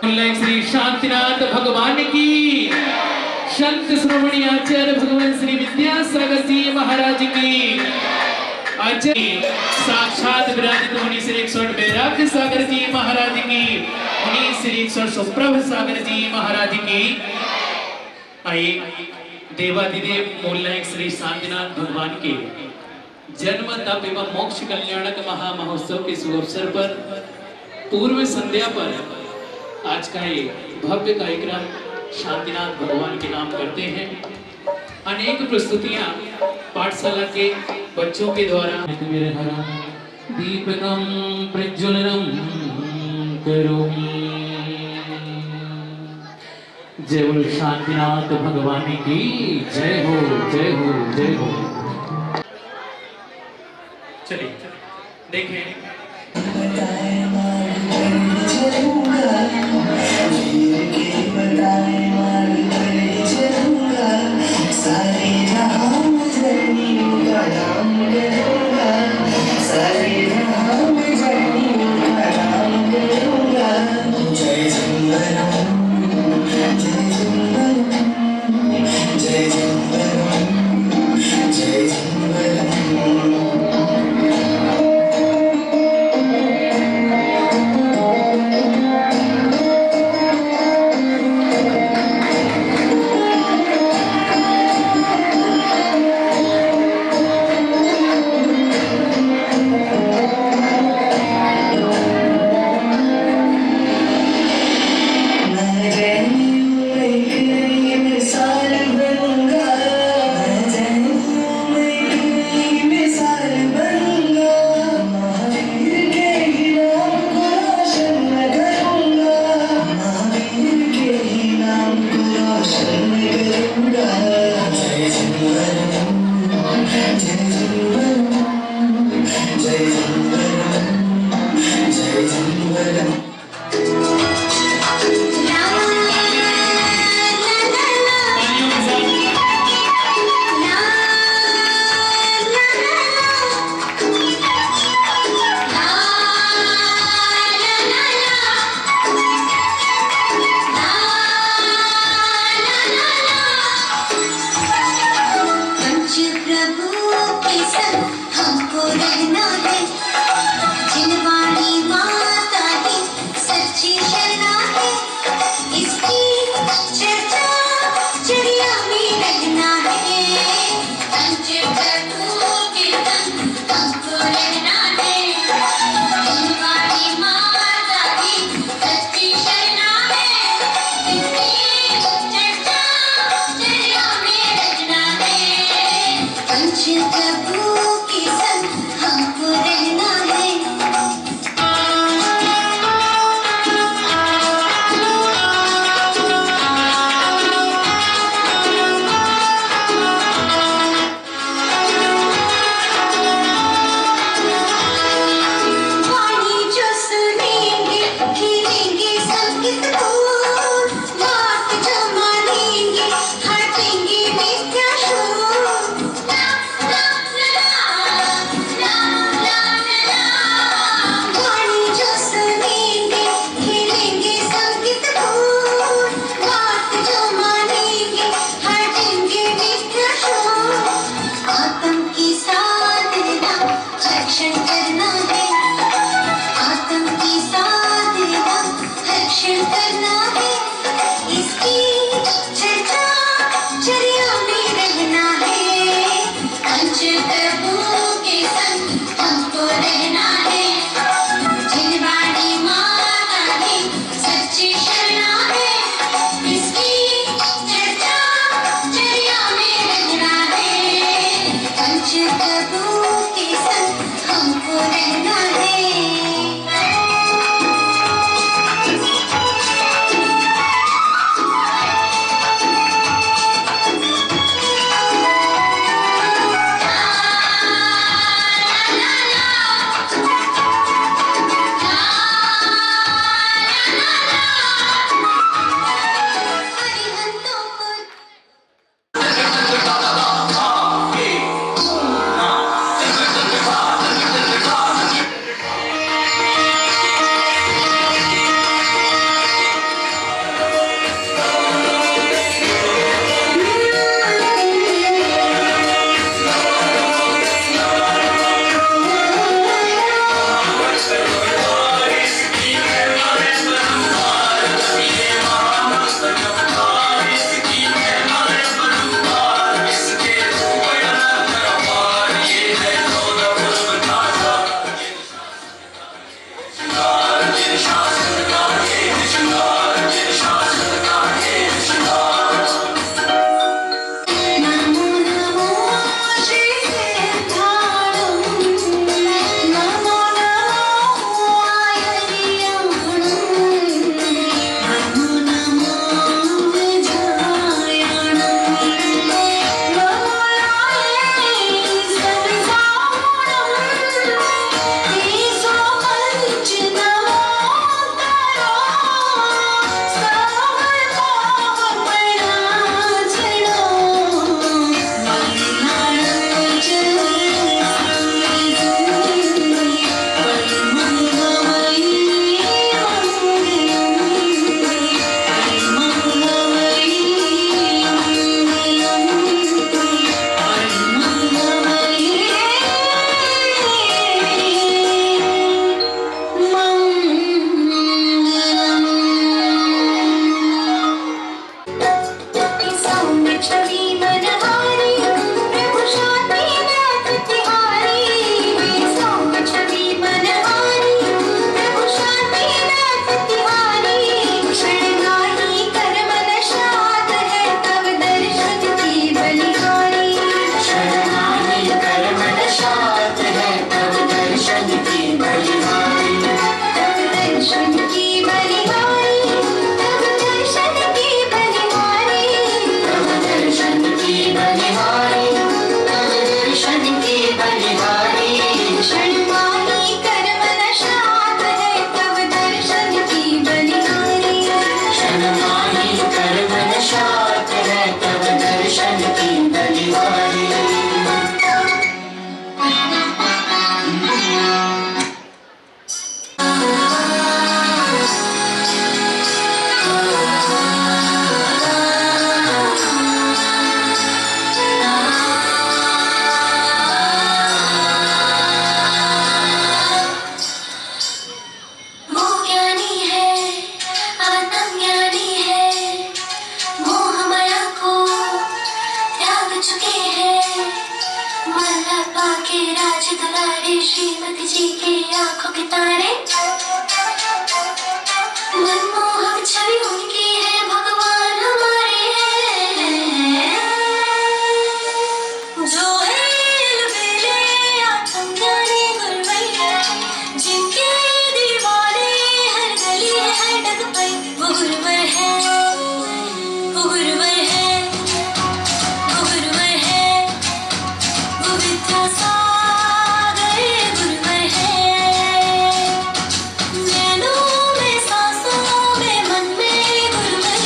श्री शांतिनाथ भगवान की, संत श्रोमणी आचार्य भगवान श्री विद्यासागर जी महाराज की, आचार्य साक्षात विराजित मुनि श्री 108 वैराग्य सागर जी महाराज की, मुनि श्री 108 सुप्रभ सागर जी महाराज की। आइए देवादिदेव मूलनायक श्री शांतिनाथ भगवान के जन्म तप एवं मोक्ष कल्याणक महामहोत्सव के शुभ अवसर पर पूर्व संध्या पर आज का ये भव्य कार्यक्रम शांतिनाथ भगवान के नाम करते हैं। अनेक प्रस्तुतियां पाठशाला के बच्चों के द्वारा दीपकम प्रज्वलनम करोमि। जय बोलो शांतिनाथ भगवान की जय हो, जय हो, जय हो। चलिए देखें के राज दुलारे, श्रीमती जी के आंखों के तारे, मनमोहक छवि उनकी है, भगवान हमारे हैं। जो है अलबेले आत्मज्ञानी गुरुवैया, जिनके दीवाने हर गली हर डग पे, वो गुरुवर है, वो गुरुवर है, वो गुरुवर है, वो विद्यासागर गुरुवर है। नैनों में सांसों में मन में गुरुवर,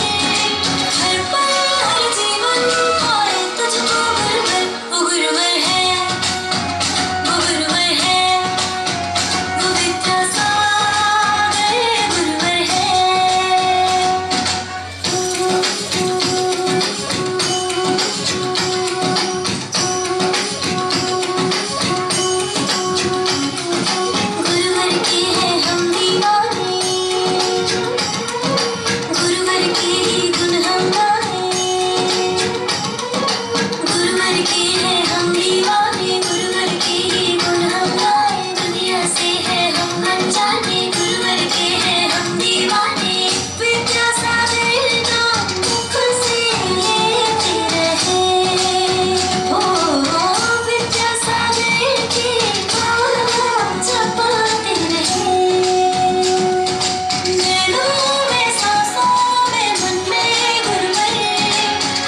हर पल हर जीवन पाए तुझको गुरुवर, वो गुरुवर है, वो गुरुवर है, वो विद्यासागर गुरुवर है। गुरुवर के हैं हम दीवाने, गुरुवर के ही गुण हम गाए, गुरुवर के हैं हम दीवाने, गुरुवर के ही गुण हम गाए। दुनिया से है हम अनजाने, गुरुवर के हैं हम दीवाने, विद्यासागर नाम खुद से लेते रहे, ओ विद्यासागर के नाम जपते रहे। नैनों में सांसों में मन में गुरुवर,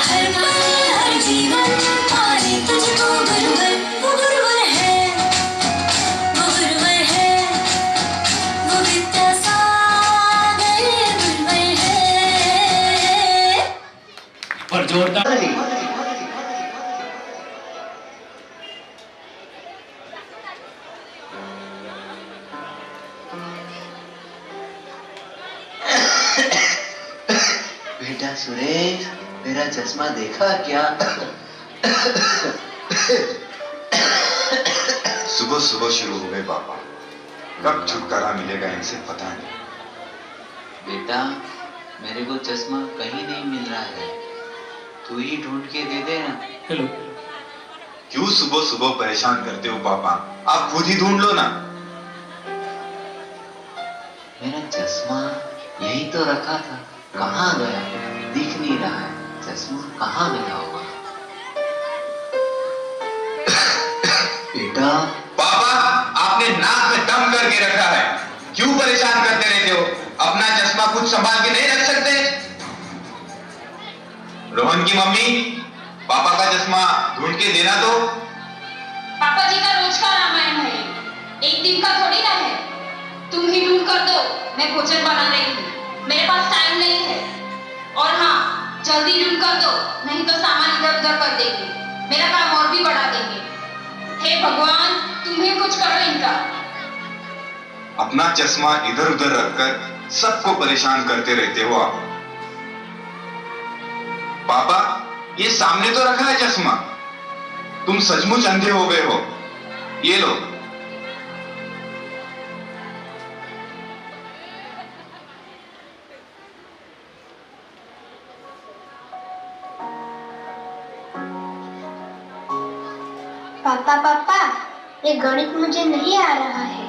हर पल हर जीवन पाए तुझको गुरुवर, वो गुरुवर है, वो गुरुवर है, वो विद्यासागर गुरुवर है। और जोरदार बेटा सुरेश, मेरा चश्मा देखा क्या? सुबह सुबह शुरू हो गए पापा, कब छुटकारा मिलेगा इनसे पता नहीं। बेटा, मेरे को चश्मा कहीं नहीं मिल रहा है, तू ही ढूंढ के दे देना। हेलो क्यों सुबह सुबह परेशान करते हो पापा, आप खुद ही ढूंढ लो ना। मेरा चश्मा यही तो रखा था, कहाँ गया? दिख नहीं रहा है, चश्मा कहाँ गया होगा? बेटा, पापा, आपने नाक में दम करके रखा है, क्यों परेशान करते रहते हो? अपना चश्मा खुद संभाल के नहीं रख सकते? रोहन की मम्मी, पापा का चश्मा ढूंढ के देना तो। पापा जी का रोज का रामायण है, एक दिन का थोड़ी ना है। तुम ही ढूंढ कर दो, मैं भोजन बना रही हूँ, मेरे पास टाइम नहीं है। और हाँ, जल्दी ढूंढ कर दो, नहीं तो सामान इधर उधर कर देंगे, मेरा काम और भी बढ़ा देंगे। हे भगवान, तुम ही कुछ करो इनका। अपना चश्मा इधर उधर रखकर सबको परेशान करते रहते हो आप। पापा, ये सामने तो रखा है चश्मा, तुम सचमुच अंधे हो गए हो। ये लो। पापा पापा, ये गणित मुझे नहीं आ रहा है,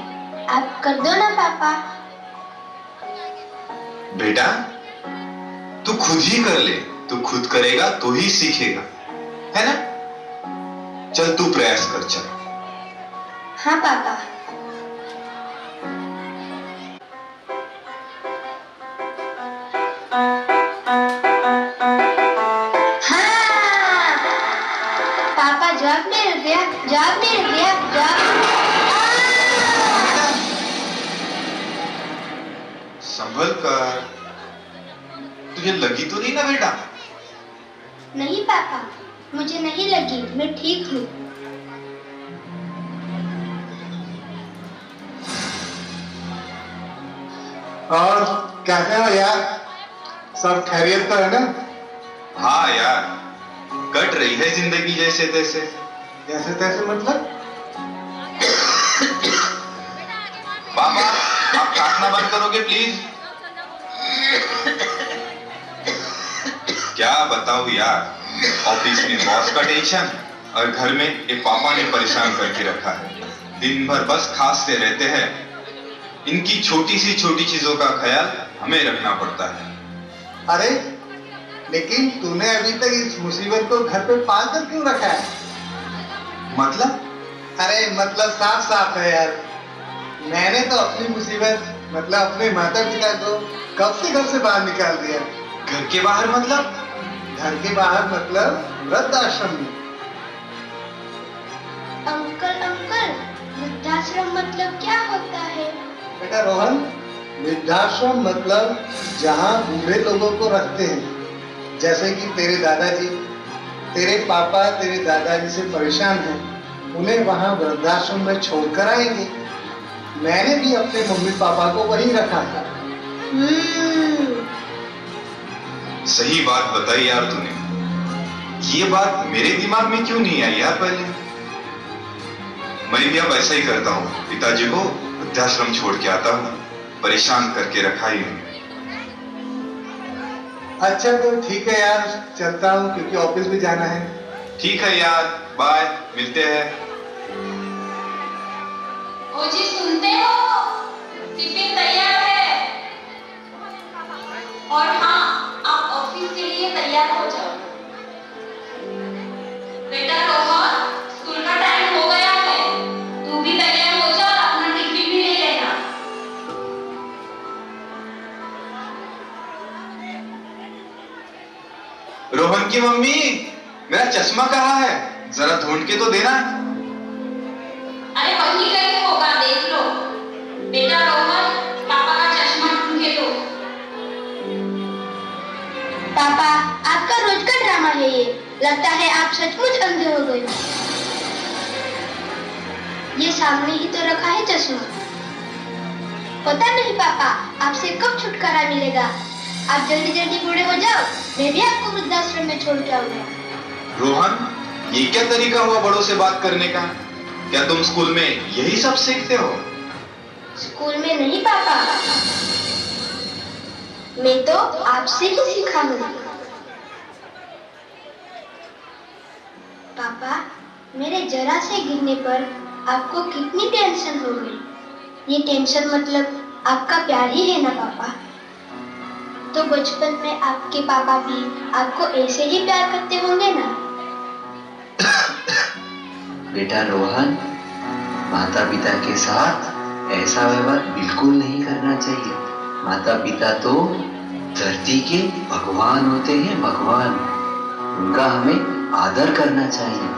आप कर दो ना पापा। बेटा, तू खुद ही कर ले, तू खुद करेगा तो ही सीखेगा, है ना? चल तू प्रयास कर, चल। हाँ पापा। हाँ पापा, जवाब नहीं रुक गया, जवाब नहीं रुक गया, जवाब। संभल कर, तुझे लगी तो नहीं ना बेटा? नहीं पापा, मुझे नहीं लगी, मैं ठीक हूँ। और कैसे हो यार, सब खैरियत तो है ना? हाँ यार, कट रही है जिंदगी जैसे तैसे। जैसे तैसे मतलब? पापा, आप काटना बंद करोगे प्लीज? क्या बताऊं यार, ऑफिस में बॉस का टेंशन, और घर में ये पापा ने परेशान करके रखा है। दिन भर बस खांसते रहते हैं। इनकी छोटी सी छोटी चीजों का ख्याल हमें रखना पड़ता है। अरे लेकिन तूने अभी तक इस मुसीबत को घर पे पाल कर क्यों रखा है? मतलब? अरे मतलब साफ साफ है यार। मैंने तो अपनी मुसीबत मतलब अपने माता पिता को कब से घर से बाहर निकाल दिया। घर के बाहर मतलब? घर के बाहर मतलब वृद्धाश्रम में। अंकल अंकल, वृद्धाश्रम मतलब क्या होता है? बेटा रोहन, वृद्धाश्रम मतलब जहाँ बूढ़े लोगों को रखते हैं, जैसे कि तेरे दादाजी, तेरे पापा तेरे दादाजी से परेशान हैं, उन्हें वहाँ वृद्धाश्रम में छोड़कर आएंगे। मैंने भी अपने मम्मी पापा को वहीं रखा था। सही बात बताई यार तूने। ये बात मेरे दिमाग में क्यों नहीं आई यार पहले? मैं भी अब ऐसा ही करता हूँ, पिताजी को वृद्धाश्रम छोड़ के आता हूँ। परेशान करके रखा ही है। अच्छा तो ठीक है यार, चलता हूँ क्योंकि ऑफिस भी जाना है। ठीक है यार, बाय, मिलते हैं। ओ जी सुनते हो? टिफिन तैयार है। और हाँ, आप ऑफिस के लिए तैयार हो जाओ। बेटा रोहन, स्कूल का टाइम हो गया है। तू भी तैयार हो जा, अपना टिफिन भी ले लेना। रोहन की मम्मी, मेरा चश्मा कहाँ है? जरा ढूंढ के तो देना। अरे वही कहीं होगा, देख लो। बेटा रोहन, पापा का चश्मा ढूंढ के दो। पापा, आपका रोज का ड्रामा है ये। लगता है आप सचमुच अंधे हो गए। ये सामने ही तो रखा है चश्मा। पता नहीं पापा, आपसे कब छुटकारा मिलेगा। आप जल्दी जल्दी बूढ़े हो जाओ, मैं भी आपको वृद्धाश्रम में छोड़ के आऊंगा। रोहन, ये क्या तरीका हुआ बड़ों से बात करने का? क्या तुम स्कूल में यही सब सीखते हो? स्कूल में नहीं पापा, मैं तो आपसे ही सीखा हूँ। पापा, मेरे जरा से गिरने पर आपको कितनी टेंशन हो गई। ये टेंशन मतलब आपका प्यार ही है ना पापा। तो बचपन में आपके पापा भी आपको ऐसे ही प्यार करते होंगे ना। बेटा रोहन, माता पिता के साथ ऐसा व्यवहार बिल्कुल नहीं करना चाहिए। माता पिता तो धरती के भगवान होते हैं, भगवान। उनका हमें आदर करना चाहिए।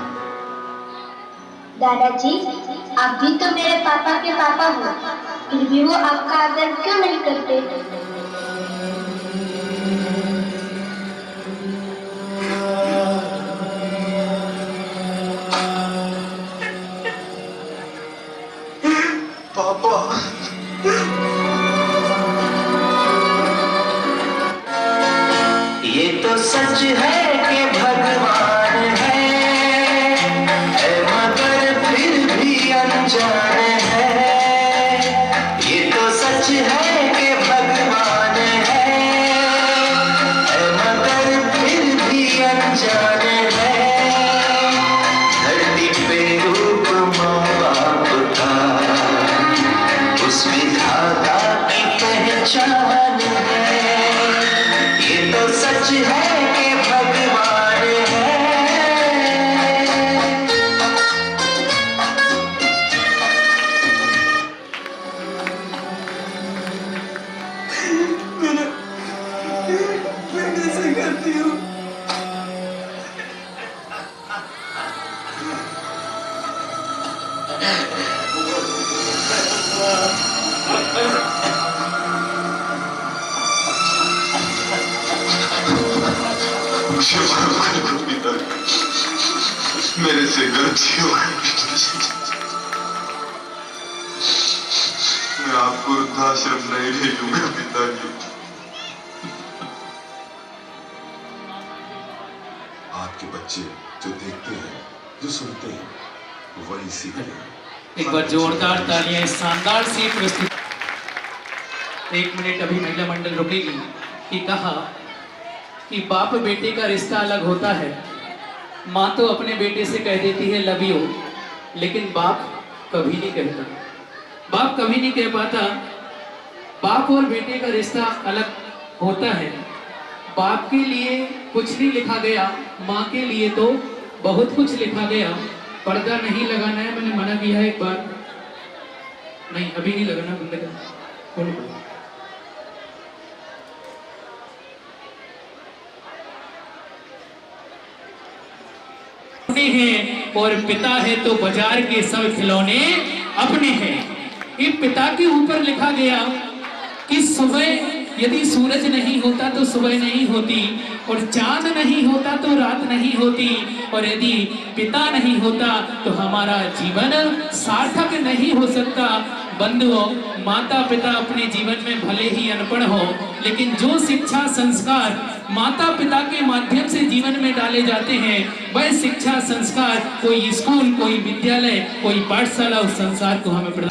दादाजी, आप भी तो मेरे पापा के पापा हो, फिर भी वो आपका आदर क्यों नहीं करते? पापा, ये तो सच है कि भगवान है, मगर फिर भी अनजान है। ये तो सच है कि भगवान है, मगर फिर भी अनजान है। धरती पे रूप माँ बाप का, उस विधाता की पहचान है। ये तो सच है कि भगवान है। मैं कैसे करती हूँ? मुझे माफ कर दो पिता, मेरे से गलती हो गई। मैं आपको वृद्धाश्रम नहीं भेजूंगा पिताजी। आपके बच्चे जो देखते हैं, जो सुनते हैं, वही सीखते हैं। एक बार जोरदार तालियां इस शानदार सी प्रस्तुति। एक मिनट अभी महिला मंडल रुकेगी कि कहा कि बाप बेटे का रिश्ता अलग होता है माँ तो अपने बेटे से कह देती है लव यू, लेकिन बाप कभी नहीं कहता, बाप कभी नहीं कह पाता। बाप और बेटे का रिश्ता अलग होता है। बाप के लिए कुछ नहीं लिखा गया, माँ के लिए तो बहुत कुछ लिखा गया। पर्दा नहीं लगाना है, मैंने मना किया है एक बार, नहीं अभी नहीं लगाना, बंद कर। हैं और पिता है तो बाजार के सब खिलौने अपने हैं। ये पिता के ऊपर लिखा गया कि सुबह यदि सूरज नहीं होता तो सुबह नहीं होती, और चांद नहीं होता तो रात नहीं होती, और यदि पिता नहीं होता तो हमारा जीवन सार्थक नहीं हो सकता। बंधुओं, माता पिता अपने जीवन में भले ही अनपढ़ हो, लेकिन जो शिक्षा संस्कार माता पिता के माध्यम से जीवन में डाले जाते हैं, वह शिक्षा संस्कार कोई स्कूल, कोई विद्यालय, कोई पाठशाला उस संसार को हमें प्रदान।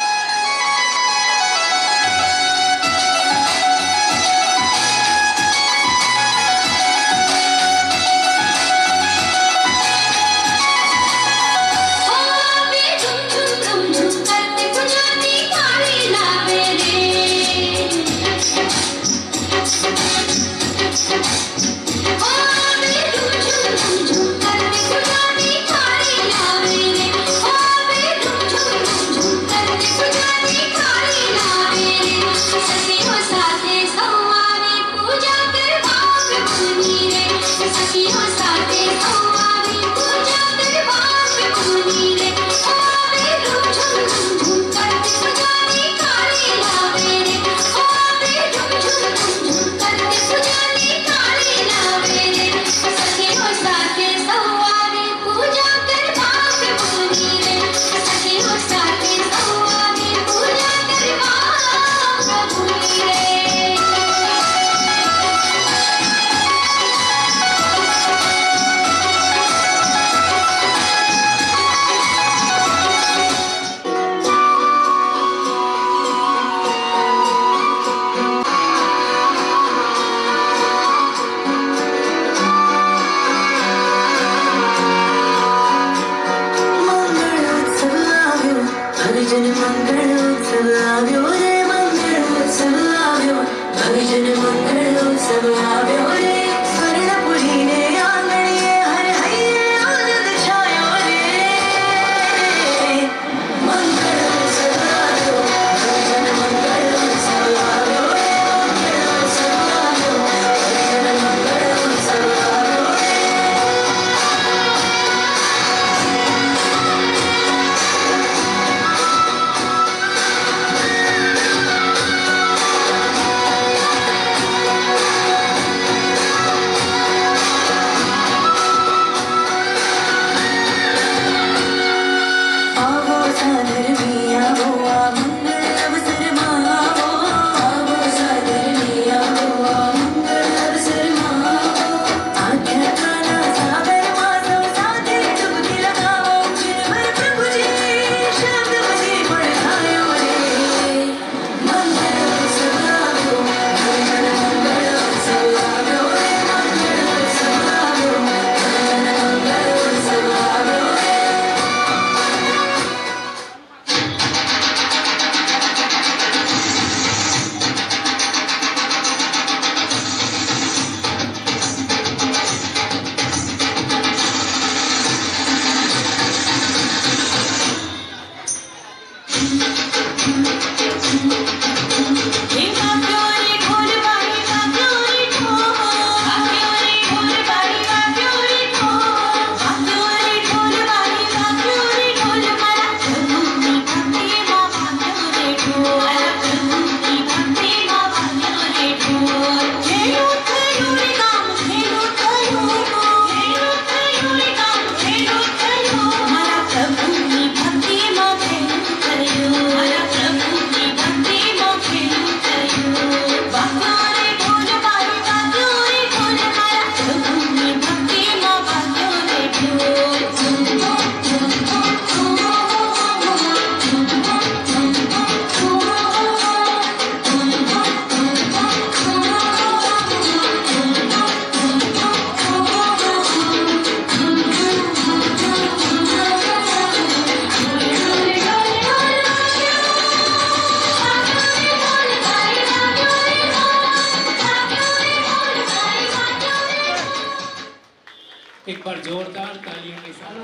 एक बार जोरदार तालियों के साथ।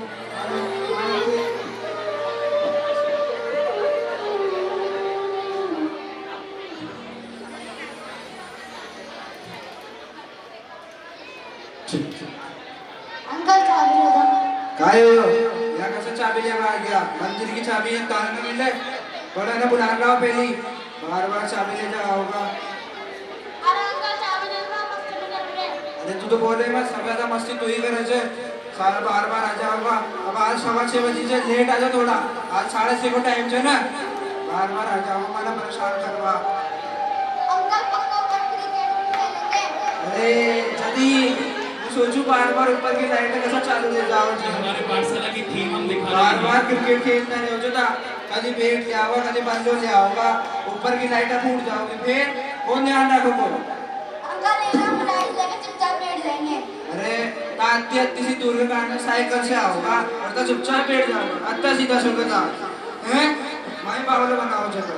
अंकल चाबी दे दो। काय हो यहाँ कैसे चाबी लेवा आ गया? मंदिर की चाबी है, ताला न मिले बड़ा ना बुला लाओ पहली, बार बार चाबी ले जा होगा। अरे अंकल चाबी दे दो, मस्ती में कर रहे। अरे तू तो बोल रही मत, सब ज्यादा मस्ती तू ही करे छे, सारा बार बार आ जाओगा। अब आज 6:15 बजे से लेट आ जा थोड़ा, आज 6:30 को टाइम छे ना, बार बार आ जाओ, मला परेशान करवा। अंकल पक्का ऊपर क्रिकेट खेलेंगे। अरे जल्दी सोचू बार बार ऊपर की लाइट कैसा चालू ले जाओ जी। हमारे पाठशाला की थीम हम दिखा बार रहे बार हैं। क्रिकेट खेलना नहीं हो जाता, कभी बैट ले आओगा, कभी बल्लो ले आओगा, ऊपर की लाइट फूट जाओगी, फिर कौन ध्यान रखोगे? अंकल एक हम लाइट लेके चुपचाप बैठ जाएंगे। अरे ताती अत्ती सी दूर के कारण साइकिल से आओगा और तो चुपचाप बैठ जाओगा, अत्ता सीधा सो के जाओ हैं, मैं पागल बनाओ चलो।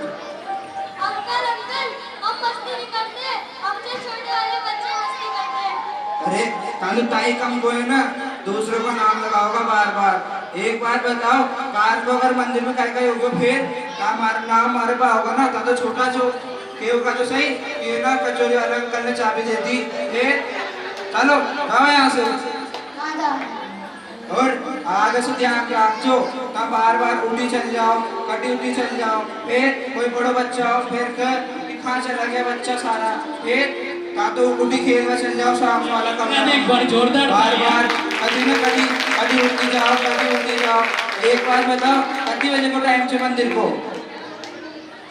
अंकल अंकल हम मस्ती नहीं करते, हमसे छोटे वाले बच्चे मस्ती करते हैं। अरे तालू ताई कम को है ना, दूसरों का नाम लगाओगा बार बार। एक बात बताओ, कार को अगर मंदिर में काय होगा फिर नाम मारे पाओगा ना, तो छोटा जो केव का तो सही, ये ना कचोरी वाला अंकल ने चाबी दे दी, चलो जाओ यहाँ से। हाँ जाओ। और आगे से ध्यान रखो, ना बार बार उठी चल जाओ, कटी उठी चल जाओ, फिर कोई बड़ो बच्चा हो फिर कहाँ चला गया बच्चा सारा, फिर का तो उठी खेल में चल जाओ, शाम वाला कमरा एक बार जोरदार बार तालियां। बार कभी न कभी कभी उठी जाओ, कभी उठी जाओ। एक बार बताओ कितनी बजे को टाइम से मंदिर को?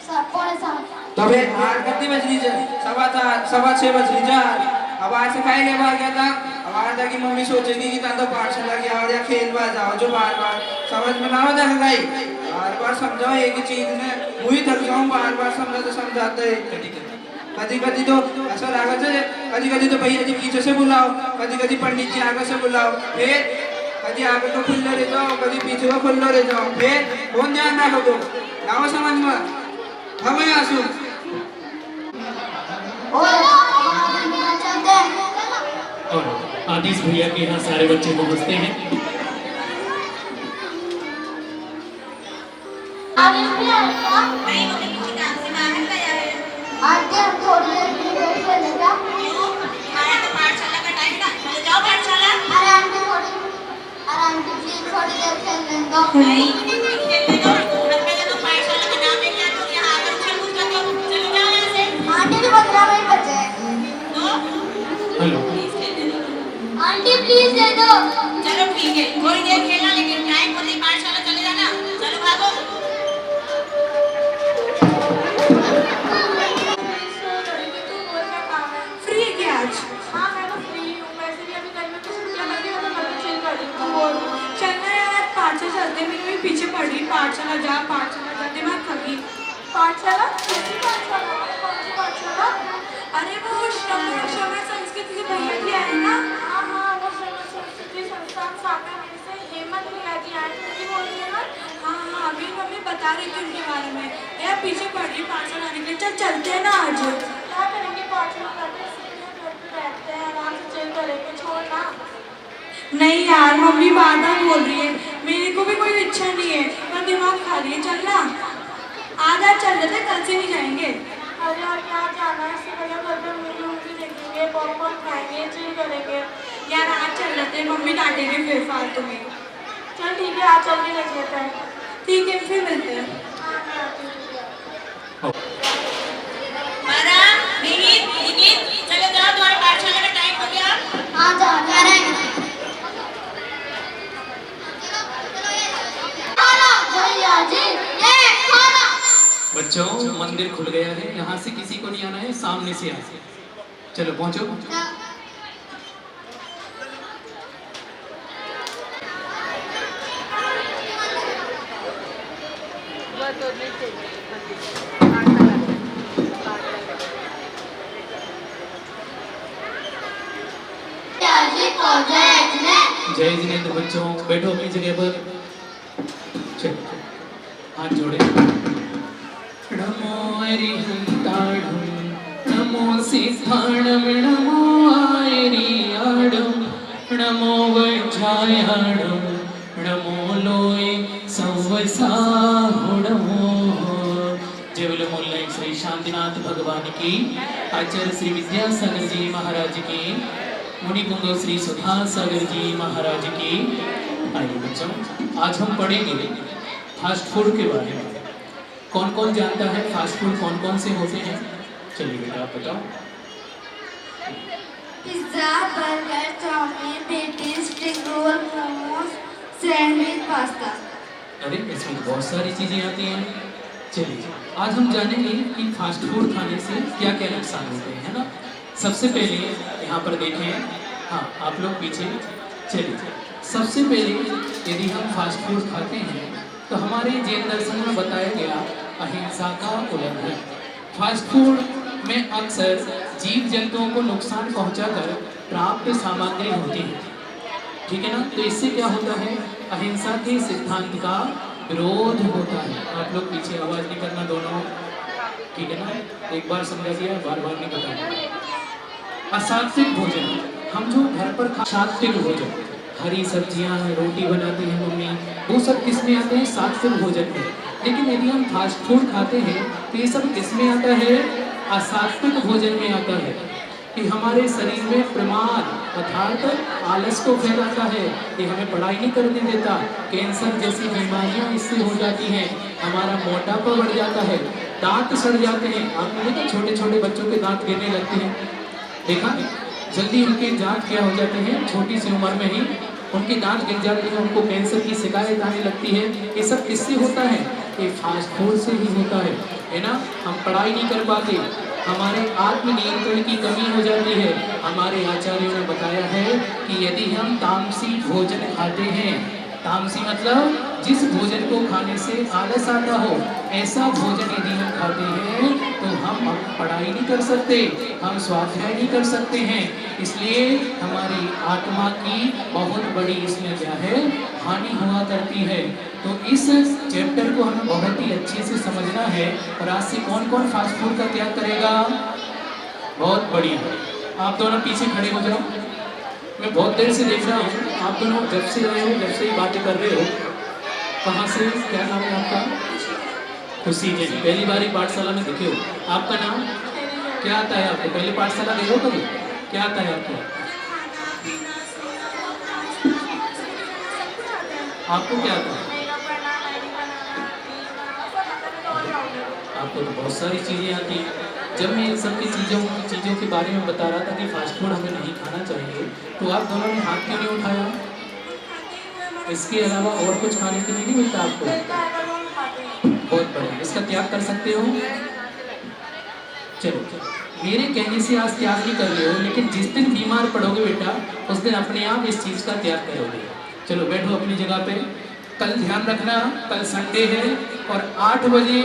7:45। तो फिर आज कितनी बज रही है? 6:15 बज रही है। अब आज से खाई लेवा गया था, अब आज तक की मम्मी सोचेगी कि तो पाठशाला गया और या खेलवा जाओ, जो बार बार समझ में ना हो जाएगा भाई, बार बार समझाओ एक ही चीज में, मुझे थक जाऊँ बार बार समझाते कभी कभी तो ऐसा लागत है, कभी कभी तो भैया जी पीछे से बुलाओ, कभी कभी पंडित जी आगे से बुलाओ, फिर कभी आगे को खुल्ले रह जाओ, कभी पीछे को खुल्ले रह जाओ, फिर कौन ध्यान रखो ना समझ में हम यहाँ सु और आदिश भैया के यहाँ सारे बच्चे पहुँचते हैं। आदिश भी आएगा? नहीं, वो किसी काम से बाहर गया है। आंटी हम थोड़ी देर क्रिकेट खेलेंगे। हमारा तो पाठशाला का टाइम था, चले जाओ पाठशाला। अरे आंटी प्लीज थोड़ी देर खेलने दो। नहीं खेलने दो, मत पहले तो पाठशाला का नाम लेके आते हो, यहाँ आकर उछल कूद करते हो, चलो जाओ यहाँ से। आंटी भी 15 मिनट बचे हैं। हेलो आंटी प्लीज दे दो। चलो ठीक है, थोड़ी देर खेलना, लेकिन टाइम होते ही पाठशाला चले जाना। चलो भागो। फ्री है क्या आज? हाँ मैं तो फ्री हूँ, वैसे भी अभी घर में कुछ छुट्टियाँ लगी हो तो मैं तो चिल कर रही हूँ। चलना यार, पाठशाला चलते, मेरी भी पीछे पड़ रही, पाठशाला जा दिमाग खगी। पाठशाला? कौन सी पाठशाला? कौन सी पाठशाला? अरे वो श्रवण संस्कृत के भैया जी आए ना। हाँ हाँ वो सरस्वती संस्थान सागर में से हेमंत भैया जी आए थे, उनकी बोल रही है ना? हाँ अभी मम्मी बता रही थी उनके बारे में, यार पीछे पड़ रही पाठशाला आने के लिए। चल चलते हैं ना आज। क्या करेंगे पाठशाला करके, घर पे बैठते हैं आराम से चिल करेंगे, छोड़ना। नहीं यार, मम्मी बार बार बोल रही है, मेरे को भी कोई इच्छा नहीं है, पर दिमाग खा रही है। चलना आज चल लेते, कल से नहीं जाएंगे। अरे यार क्या जाना है, इससे बढ़िया घर पे मूवी देखेंगे, पॉपकॉर्न खाएंगे, चिल करेंगे। यार आज चल लेते, मम्मी डांटेगी फिर फालतू में। चल ठीक है, आज चल के देख लेते हैं। ठीक है फिर मिलते हैं। हाँ मैं आती हूँ। मारा, निहित, चलो जाओ, तुम्हारे पाठशाला का टाइम हो गया। हाँ जा रहे हैं। भैया जी ये खाना। बच्चों मंदिर खुल गया है, यहाँ से किसी को नहीं आना है, सामने से आए। चलो पहुँचो। जय जिनेंद्र। बच्चों बैठो अपनी जगह पर, चलो हाथ जोड़े। नमो अरिहंताणं नमो सिद्धाणं नमो आयरियाणं नमो वज्र सायाणं नमो लोय संवसाहुणमो। जय बोलो मोल्ला श्री शांतिनाथ भगवान की, आचार्य श्री विद्यासागर जी महाराज की, मुनि पुंगव श्री सुधा सागर जी महाराज की। आइए बच्चों, आज हम पढ़ेंगे फास्ट फूड के बारे में। कौन कौन जानता है फास्ट फूड कौन कौन से होते हैं? चलिए बेटा आप बताओ। Pizza, burger, chowmein, patties, spring roll, momos, sandwich, pasta. अरे इसमें बहुत सारी चीजें आती हैं। चलिए आज हम जानेंगे कि फास्ट फूड खाने से क्या क्या नुकसान होते हैं, है ना। सबसे पहले यहाँ पर देखें, हाँ आप लोग पीछे चलिए। सबसे पहले यदि हम फास्ट फूड खाते हैं तो हमारे जैन दर्शन में बताया गया अहिंसा का उल्लंघन। फास्ट फूड में अक्सर जीव जंतुओं को नुकसान पहुंचाकर प्राप्त सामग्री होती है, ठीक है ना। तो इससे क्या होता है, अहिंसा के सिद्धांत का विरोध होता है। आप लोग पीछे आवाज नहीं करना दोनों, ठीक है ना। एक बार समझा दिया, बार बार नहीं बताना। असात्विक भोजन, हम जो घर पर सात्विक भोजन, हरी सब्जियां, रोटी बनाते हैं मम्मी, वो सब किस में आते हैं? सात्विक भोजन में। लेकिन यदि हम फास्ट फूड खाते हैं तो ये सब किस में आता है? असात्विक भोजन में आता है। कि हमारे शरीर में प्रमाद अर्थात आलस को फैलाता है, ये हमें पढ़ाई नहीं करने देता, कैंसर जैसी बीमारियां इससे हो जाती हैं, हमारा मोटापा बढ़ जाता है, दांत सड़ जाते हैं। आपने देखा छोटे छोटे बच्चों के दांत गिरने लगते हैं, देखा जल्दी उनके दांत क्या हो जाते हैं, छोटी सी उम्र में ही उनके दांत गिर जाते हैं, उनको कैंसर की शिकायत आने लगती है। ये सब किससे होता है? ये फास्ट फूड से ही होता है ना। हम पढ़ाई नहीं कर पाते, हमारे आत्मनियंत्रण की कमी हो जाती है। हमारे आचार्यों ने बताया है कि यदि हम तामसी भोजन खाते हैं, तामसी मतलब जिस भोजन को खाने से आलस आता हो, ऐसा भोजन यदि हम खाते हैं तो हम पढ़ाई नहीं कर सकते, हम स्वाध्याय नहीं कर सकते हैं। इसलिए हमारी आत्मा की बहुत बड़ी इसमें क्या है, हानि हुआ करती है। तो इस चैप्टर को हमें बहुत ही अच्छे से समझना है। और आज से कौन कौन फास्ट फूड का त्याग करेगा? बहुत बढ़िया, आप दोनों पीछे खड़े हो जाओ। मैं बहुत देर से देख रहा हूँ, आप दोनों जब से आए हो, जब से ही बातें कर रहे हो। कहाँ से, क्या नाम है आपका? खुशी जी, पहली बार ही पाठशाला में दिखे हो। आपका नाम क्या आता है आपको? पहले पाठशाला गए हो कभी? क्या आता है आपको? आपको क्या आता है? आपको तो बहुत सारी चीज़ें आती हैं। जब मैं इन सब की चीज़ों के बारे में बता रहा था कि फास्ट फूड हमें नहीं खाना चाहिए, तो आप दोनों ने हाथ क्यों नहीं उठाया? इसके अलावा और कुछ खाने के लिए नहीं मिलता आपको? बहुत बढ़िया, इसका त्याग कर सकते हो। चलो मेरे कहने से आज त्याग नहीं कर रहे हो, लेकिन जिस दिन बीमार पड़ोगे बेटा, उस दिन अपने आप इस चीज़ का त्याग करोगे। चलो बैठो अपनी जगह पे। कल ध्यान रखना, कल संडे है और 8 बजे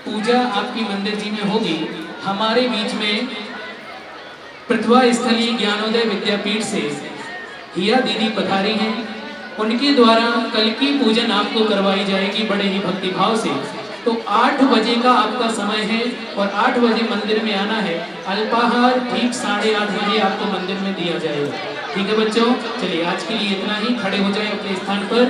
पूजा आपकी मंदिर जी में होगी। हमारे बीच में प्रतिभा स्थली ज्ञानोदय विद्यापीठ से हिया दीदी पधारी हैं, उनके द्वारा कल की पूजन आपको करवाई जाएगी बड़े ही भक्ति भाव से। तो 8 बजे का आपका समय है और 8 बजे मंदिर में आना है। अल्पाहार ठीक 8:30 बजे आपको मंदिर में दिया जाएगा, ठीक है बच्चों। चलिए आज के लिए इतना ही, खड़े हो जाए अपने स्थान पर।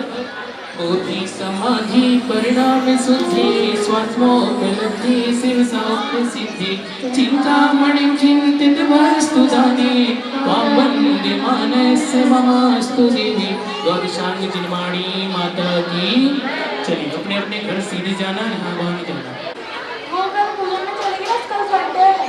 बोधि समाधि परिणाम शुद्धि स्वात्मोपलब्धि शिव साप्य सिद्धि चिंतामणि चिंतित वस्तु दाने त्वां वन्दे मानस्य ममास्तु देवी द्वादशांग जिनवाणी माता की। चलिए अपने अपने घर सीधे जाना, यहाँ वहाँ नहीं जाना। वो कल पूजन में चलेगी ना, कल संडे है।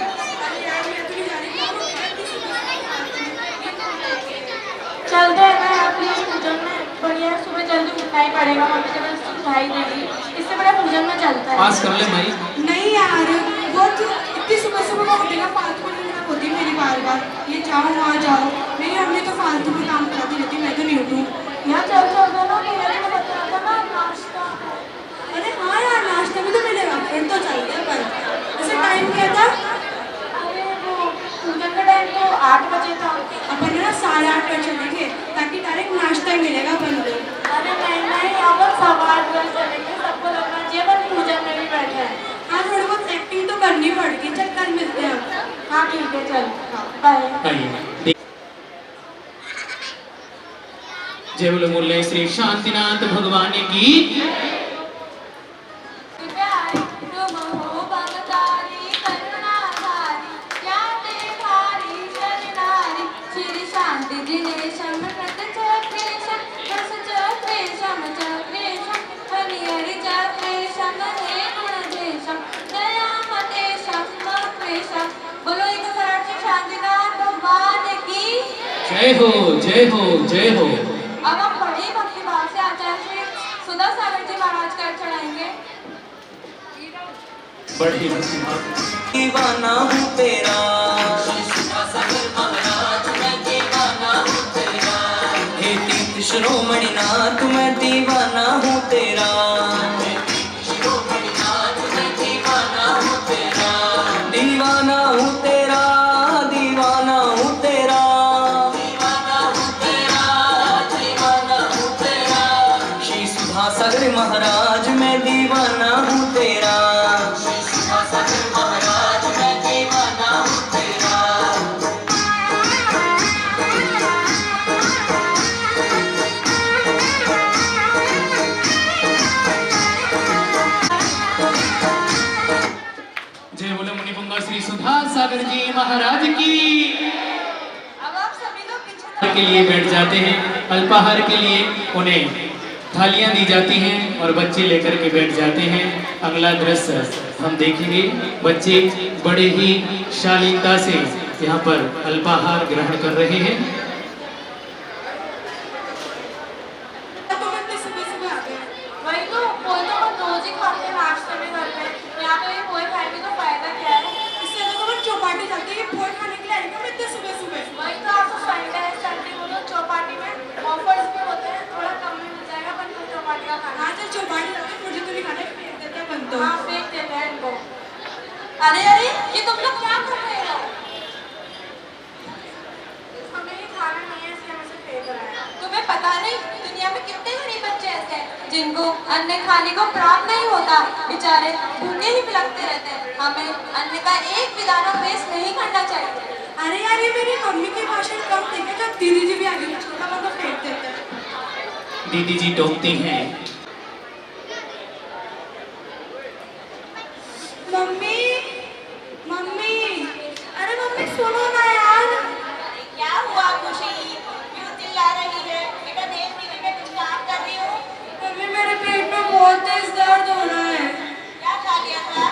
चलते हैं ना प्लीज पूजन में, बढ़िया सुबह जल्दी उठना ही पड़ेगा, मम्मी जब उठाई देगी, इससे बड़ा पूजन में चलता है। पास कर ले भाई। नहीं यार, वो तो इतनी सुबह सुबह उठेगा, फालतू में होती मेरी बार बार, ये जाओ वहाँ जाओ। मेरी मम्मी तो फालतू में काम कराती रहती, मैं तो नहीं उठूँ। यहाँ चल ना, मैंने बताया था ना नाश्ता। अरे हाँ यार, नाश्ता भी तो मिलेगा, फिर तो चलते हैं। पर ऐसे टाइम क्या था? अरे वो पूजन का टाइम तो 8 बजे था, अपन ना 8:30 बजे चलेंगे ताकि डायरेक्ट नाश्ता ही मिलेगा अपन को। अरे नहीं, अपन 8:15 बजे चलेंगे, सबको लगना चाहिए अपन पूजन में भी बैठे हैं। हाँ थोड़ी बहुत एक्टिंग तो करनी पड़ेगी। चल कल मिलते हैं। हाँ ठीक है, चल बाय। जय बोलो मुरली श्री शांतिनाथ भगवान की। जय हो जय हो जय हो। अब हम बड़ी भक्ति भाव से आचार्य श्री सुधा सागर जी महाराज का चढ़ाएंगे। बड़ी भक्ति भाव। दीवाना हूँ तेरा सुधा सागर महाराज, मैं दीवाना हूँ तेरा। हे तीर्थ शिरोमणि नाथ, मैं दीवाना हूँ तेरा। हे तीर्थ शिरोमणि नाथ, मैं दीवाना हूँ तेरा। दीवाना हूँ तेरा, दीवाना हूँ तेरा, दीवाना हूँ तेरा, दीवाना हूँ तेरा। श्री सुधा सागर महाराज, मैं दीवाना हूँ तेरा। श्री सुधा सागर महाराज, मैं दीवाना हूँ तेरा। जय बोलो मुनिपुंगा श्री सुधा सागर जी महाराज की। अब आप सभी लोग पीछे के लिए बैठ जाते हैं। अल्पाहार के लिए उन्हें थालियां दी जाती हैं और बच्चे लेकर के बैठ जाते हैं। अगला दृश्य हम देखेंगे। बच्चे बड़े ही शालीनता से यहाँ पर अल्पाहार ग्रहण कर रहे हैं। तुम इतने सुबह आ गए। वही तो पोहे तो हम रोज ही खाते हैं नाश्ते में घर में। यहाँ पे ये पोहे खाएंगे तो फायदा क्या है? इससे तो मैं चौपाटी जाती है पोहे खाने के लिए आएंगे मैं इतने सुबह। वही तो आपको संडे है, संडे बोलो चौपाटी में ऑफर्स भी होते हैं, थोड़ा कम में मिल जाएगा। पर तुम चौपाटी का खाना। हाँ चल चौपाटी जाते हैं, मुझे तो नहीं खाना, फेंक देते हैं बन तो। हाँ फेंक देते हैं इनको। अरे अरे ये तुम लोग क्या कर रहे हो? हमें ये खाना नहीं है इसलिए हमें फेंक रहा है। तुम्हें पता नहीं दुनिया में कितने गरीब बच्चे ऐसे हैं जिनको अन्न खाने को प्राप्त नहीं होता, बेचारे भूखे ही बिलखते रहते हैं। हमें अन्न का एक भी दाना वेस्ट नहीं करना चाहिए। अरे यार ये मेरी मम्मी की भाषण कम देखे जब दीदी जी भी आगे छोटा बंदा फेंक देते हैं। दीदी जी टोकती हैं। मम्मी मम्मी अरे मम्मी सुनो ना यार। क्या हुआ खुशी, क्यों चिल्ला रही है? बेटा देख नहीं रही मैं कुछ काम कर रही हूँ। मम्मी मेरे पेट में बहुत तेज दर्द हो रहा है। क्या खा लिया था?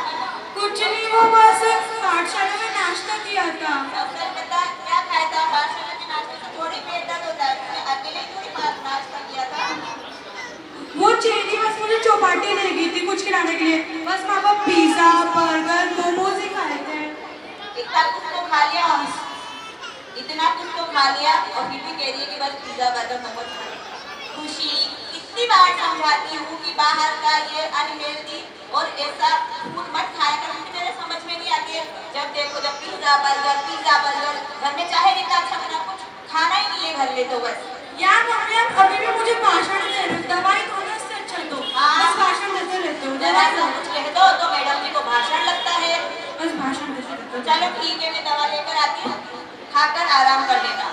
कुछ नहीं, वो बस पाठशाला में नाश्ता किया था। सर बता क्या खाया था? पाठशाला में नाश्ते से थोड़ी पेट दर्द होता है, तूने अकेले ही थोड़ी नाश्ता किया था। वो चेरी बस मुझे चौपाटी ले गई थी कुछ खिलाने के लिए, बस वहाँ पर पिज्जा बर्गर मोमोज ही खाए थे। इतना कुछ तो खा लिया, इतना कुछ तो खा लिया और फिर भी कह रही है कि बस पिज्जा बर्गर मोमोज खाए। खुशी कितनी बार समझाती हूँ कि बाहर का ये अनहेल्दी और ऐसा फूड मत खाया कर, मेरे समझ में नहीं आती है। जब देखो जब पिज्जा बर्गर घर में चाहे इतना अच्छा बना कुछ खाना ही नहीं है घर में तो बस। यार मम्मी आप अभी भी मुझे भाषण दे रहे हो, दवाई दो ना इससे अच्छा तो। बस भाषण देते रहते हो। जरा सा कुछ कह दो तो मैडम जी को भाषण लगता है। बस भाषण देते रहते हो। चलो ठीक है मैं दवा लेकर आती हूँ, खाकर आराम कर लेना।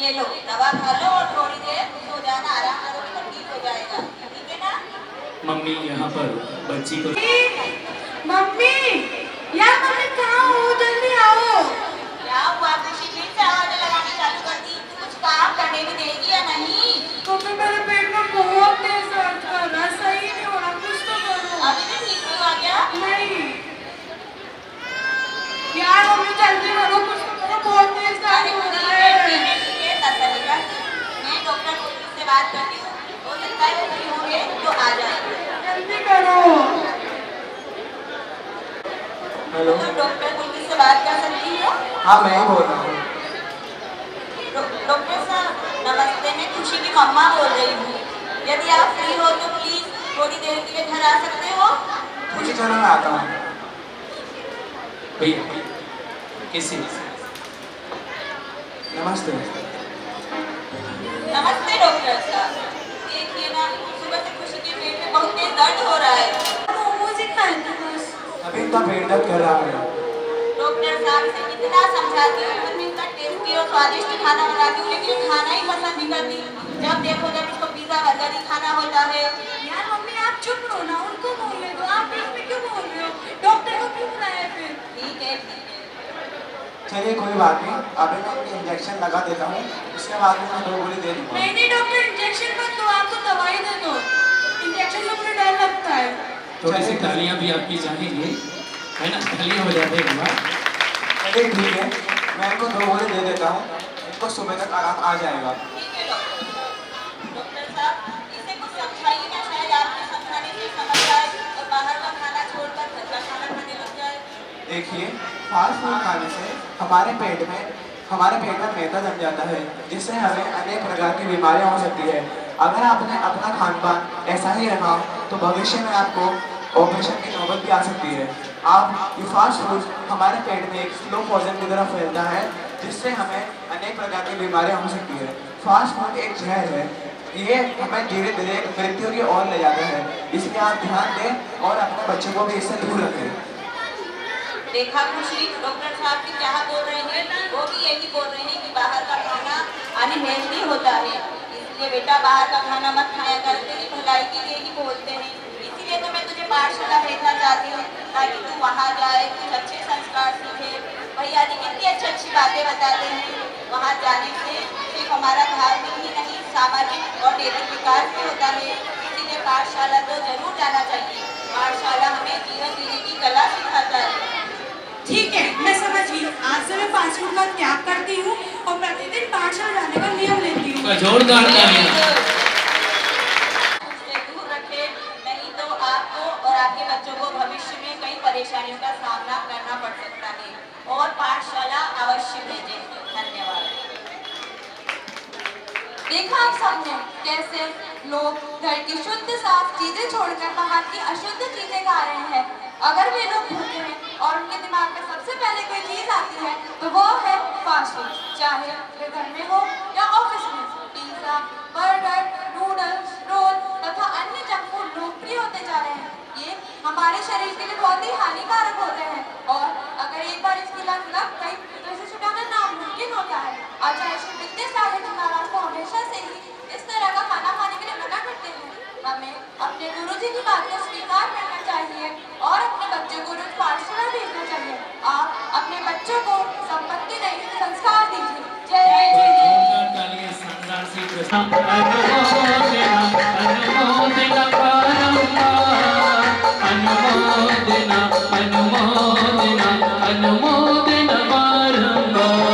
ये लो दवा खा लो और थोड़ी देर सो जाना, आराम करोगे तो ठीक हो जाएगा, ठीक है ना? मम्मी यहाँ पर बच्ची को। मम्मी यार मम्मी कहाँ हो, जल्दी आओ। क्या हुआ खुशी, फिर से आवाज लगानी चालू कर दी? कुछ काम करने भी देगी या नहीं? मम्मी मेरे पेट में बहुत तेज दर्द कर रहा है, सही नहीं हो रहा, कुछ तो करो। अभी भी ठीक हुआ क्या? नहीं यार मम्मी जल्दी करो, कुछ तो करो, बहुत तेज दर्द हो रहा है। ठीक है तसल्ली कर, मैं डॉक्टर से बात करती हूँ, हो सकता है वो फ्री होंगे तो आ जाएंगे, जल्दी करो। हेलो डॉक्टर कुलदीप से बात कर सकती हो? हाँ मैं बोल रहा हूँ। डॉक्टर साहब नमस्ते, मैं खुशी की मम्मा बोल रही हूँ। यदि आप फ्री हो तो प्लीज थोड़ी देर के लिए घर आ सकते हो? मुझे जाना, मैं आता हूँ। भैया किसी नमस्ते। नमस्ते डॉक्टर साहब, देखिए ना सुबह से खुशी के पेट में बहुत तेज दर्द हो रहा है। मोमोज ही खाए थे बस। अभी इतना पेट दर्द कर रहा है। डॉक्टर साहब से कितना समझाती हूँ, इनका टेस्टी और बहुत स्वादिष्ट खाना बनाती हूँ, लेकिन खाना ही पसंद नहीं करती। जब देखो जब इसको पिज्जा बर्गर ही खाना होता है। यार मम्मी आप चुप रहो ना, उनको बोलने दो, आप बीच में क्यों बोल रहे हो? डॉक्टर को क्यों बुलाया फिर? ठीक है। चलिए कोई बात नहीं, अभी मैं इनकी इंजेक्शन लगा देता हूँ, उसके बाद में मैं 2 गोली दे दूँगा। नहीं नहीं डॉक्टर, इंजेक्शन मत दो, आप तो दवाई दे दो। इंजेक्शन से मुझे डर लगता है। थोड़ी सी तालियां भी आपकी जानेंगे, है ना? तालियां हो जाते हैं। चलिए ठीक है, मैं इनको 2 गोली दे देता हूँ, इनको सुबह तक आराम आ जाएगा। ठीक है डॉक्टर साहब, इसे कुछ समझाइए ना, शायद आपके समझाने से समझ आए और बाहर का खाना छोड़कर घर का खाना खाने लग जाए। देखिए, फास्ट फूड खाने से हमारे पेट में मैदा जम जाता है, जिससे हमें अनेक प्रकार की बीमारियां हो सकती है। अगर आपने अपना खान पान ऐसा ही रखा तो भविष्य में आपको ऑपरेशन की नौबत भी आ सकती है। ये फास्ट फूड हमारे पेट में एक स्लो पॉइजन की तरह फैलता है, जिससे हमें अनेक प्रकार की बीमारियां हो सकती है। फास्ट फूड एक जहर है, ये हमें धीरे धीरे मृत्यु की ओर ले जाता है, इसलिए आप ध्यान दें और अपने बच्चों को भी इससे दूर रखें। देखा खुशी, डॉक्टर साहब की क्या बोल रहे हैं, वो भी यही बोल रहे हैं कि बाहर का खाना अनहेल्दी होता है, इसलिए बेटा बाहर का खाना मत खाया कर, तेरी भलाई के लिए ही बोलते हैं। इसीलिए तो मैं तुझे पाठशाला भेजना चाहती हूँ, ताकि तू वहाँ जाए, कुछ अच्छे संस्कार सीखे। भैया जी कितनी अच्छी अच्छी बातें बताते हैं, वहाँ जाने से सिर्फ हमारा धार्मिक ही नहीं, सामाजिक और नैतिक विकास भी होता है। इसीलिए पाठशाला तो जरूर जाना चाहिए। पाठशाला हमें जीवन जीने की कला सिखाता है। ठीक है, मैं समझ गई। आज से मैं फास्ट फूड का त्याग करती हूँ और प्रतिदिन पाठशाला जाने का नियम लेती हूँ। जोरदार तालियां। उससे दूर रखे, नहीं तो आपको और आपके बच्चों को भविष्य में कई परेशानियों का सामना करना पड़ सकता है। और पाठशाला अवश्य भेजें। धन्यवाद। देखा आप सबने कैसे लोग घर की शुद्ध साफ चीजें छोड़कर बाहर की अशुद्ध चीजें खा रहे हैं। अगर वे लोग भूखे हैं और उनके दिमाग में सबसे पहले कोई चीज आती है तो वो है फास्ट फूड, चाहे वे घर में हो या ऑफिस में। पिज्जा, बर्गर, नूडल्स, रोल तथा अन्य जंक फूड लोकप्रिय होते जा रहे हैं। ये हमारे शरीर के लिए बहुत ही हानिकारक होते हैं और अगर एक बार इसकी लत लग गई तो इसे छुटाना नामुमकिन होता है। आचार्य श्री विद्यासागर जी महाराज को हमेशा से ही इस तरह का खाना खाने के लिए मना करते हैं। हमें अपने गुरुजी की बात को स्वीकार करना चाहिए और अपने बच्चों को रोज पाठशाला भेजना चाहिए। आप अपने बच्चों को संपत्ति नहीं, संस्कार दीजिए। जय जय जोरदार तालियां शानदार से अनुमोदना अनुमोदना अनुमोदना अनुमोदना बारंबार।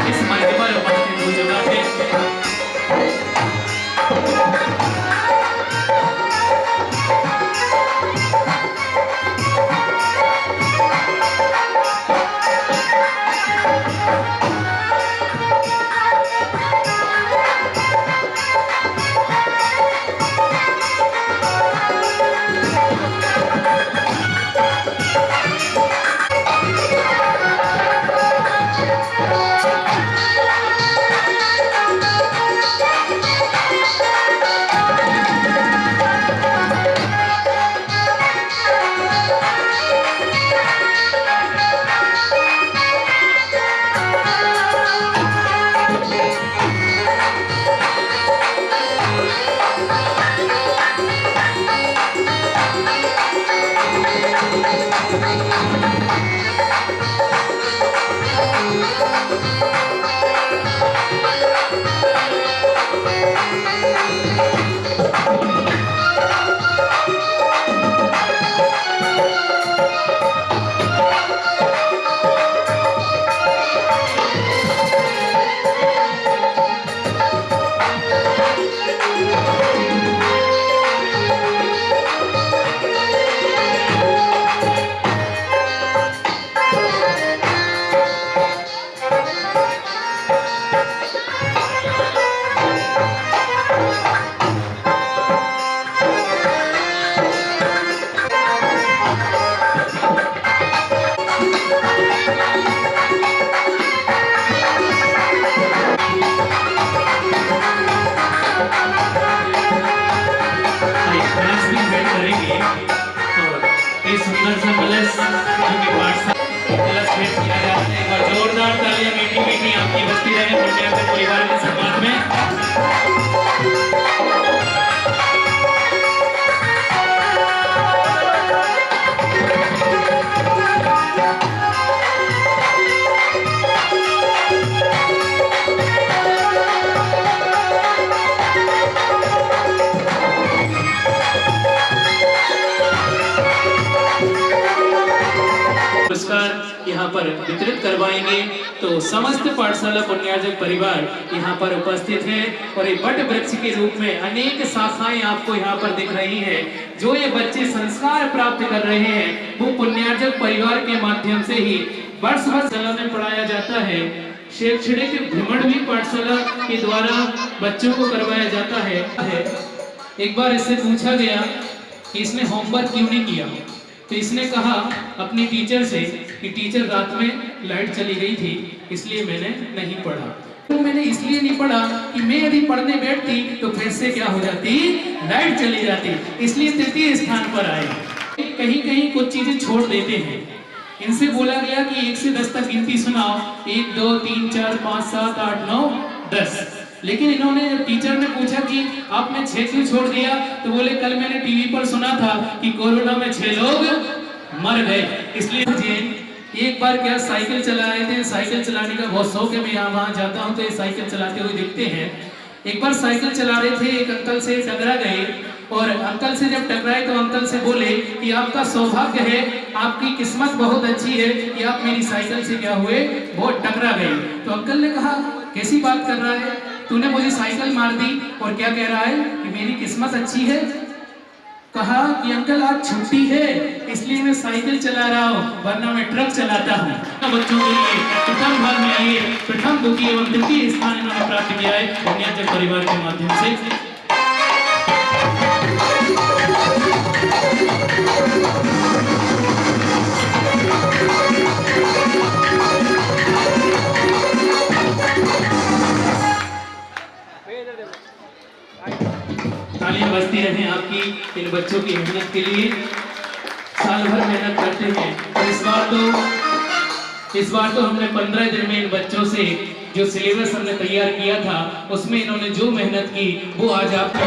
इस माध्यम पर उपस्थित हो चुका है। हैं पुण्यार्जक परिवार के सम्मान में। पुरस्कार यहाँ पर वितरित करवाएंगे। तो समस्त पाठशाला पुण्यार्जक परिवार यहाँ पर उपस्थित है और एक वट वृक्ष के रूप में अनेक शाखाएं आपको यहाँ पर दिख रही हैं। जो ये बच्चे संस्कार प्राप्त कर रहे हैं वो पुण्यार्जक परिवार के माध्यम से ही वर्ष पाठशाला में पढ़ाया जाता है। शैक्षणिक भ्रमण भी पाठशाला के द्वारा बच्चों को करवाया जाता है। एक बार इससे पूछा गया कि इसने होमवर्क क्यों नहीं किया, तो इसने कहा अपनी टीचर से कि टीचर रात में लाइट चली गई थी इसलिए मैंने नहीं पढ़ा। तो मैंने इसलिए नहीं पढ़ा कि मैं यदि पढ़ने बैठती तो फिर से क्या हो जाती, लाइट चली जाती, इसलिए तृतीय स्थान पर आए। कहीं कहीं कुछ चीजें छोड़ देते हैं। इनसे बोला गया कि 1 से 10 तक गिनती सुनाओ, 1 2 3 4 5 7 8 9 10। लेकिन इन्होंने जब टीचर ने पूछा कि आपने 6 क्यों छोड़ दिया, तो बोले कल मैंने टीवी पर सुना था कि कोरोना में 6 लोग मर गए, इसलिए एक बार क्या साइकिल चला रहे थे। साइकिल चलाने का बहुत शौक है, मैं यहाँ वहाँ जाता हूँ तो ये साइकिल चलाते हुए दिखते हैं। एक बार साइकिल चला रहे थे, एक अंकल से टकरा गए और अंकल से जब टकराए तो अंकल से बोले कि आपका सौभाग्य है, आपकी किस्मत बहुत अच्छी है कि आप मेरी साइकिल से क्या हुए, बहुत टकरा गए। तो अंकल ने कहा कैसी बात कर रहा है, तूने मुझे साइकिल मार दी और क्या कह रहा है कि मेरी किस्मत अच्छी है। कहा कि अंकल आज छुट्टी है इसलिए मैं साइकिल चला रहा हूँ, वरना मैं ट्रक चलाता हूँ। बच्चों के लिए प्रथम भाग में आइए, प्रथम द्वितीय एवं तृतीय स्थान इन्होंने प्राप्त किया है पुण्यार्जक परिवार के माध्यम से। तालियां बजती रहें आपकी इन बच्चों की मेहनत के लिए। साल भर मेहनत करते हैं और इस बार तो हमने 15 दिन में इन बच्चों से जो सिलेबस हमने तैयार किया था उसमें इन्होंने जो मेहनत की वो आज आपको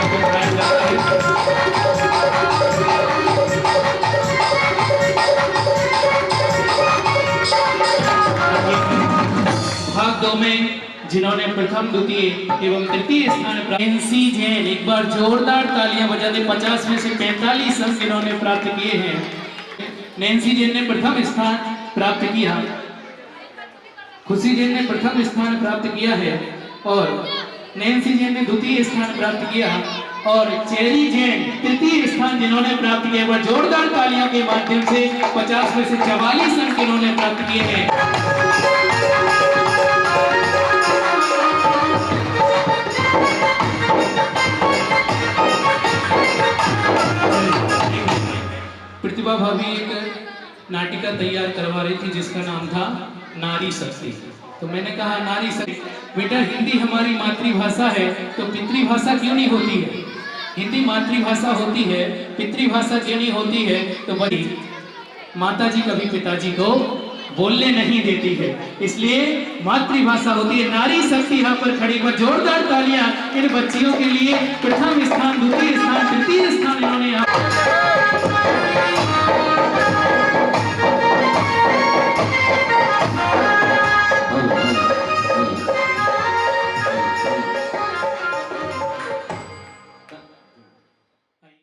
भाग 2 में जिन्होंने प्रथम द्वितीय एवं तृतीय स्थान प्राप्त। नैन्सी जैन, एक बार जोरदार तालियां बजा दें। 50 में से 45 अंक इन्होंने प्राप्त किए हैं। नैन्सी जैन ने प्रथम स्थान प्राप्त किया, खुशी जैन ने प्रथम स्थान प्राप्त किया है और नैन्सी जैन ने द्वितीय स्थान प्राप्त किया और चेरी जैन तृतीय स्थान जिन्होंने प्राप्त किया। वह जोरदार तालियों के माध्यम से 50 में से 44 अंक इन्होंने प्राप्त किए हैं। प्रतिभा भाभी एक नाटिका तैयार करवा रही थी जिसका नाम था नारी शक्ति। तो मैंने कहा नारी शक्ति, बेटा हिंदी हमारी मातृभाषा है तो पितृभाषा क्यों नहीं होती है? हिंदी मातृभाषा होती है, पितृभाषा क्यों नहीं होती है? तो भाई माताजी कभी पिताजी को बोलने नहीं देती है, इसलिए मातृभाषा होती है। नारी शक्ति यहाँ पर खड़ी, जोरदार तालियां इन बच्चियों के लिए। प्रथम स्थान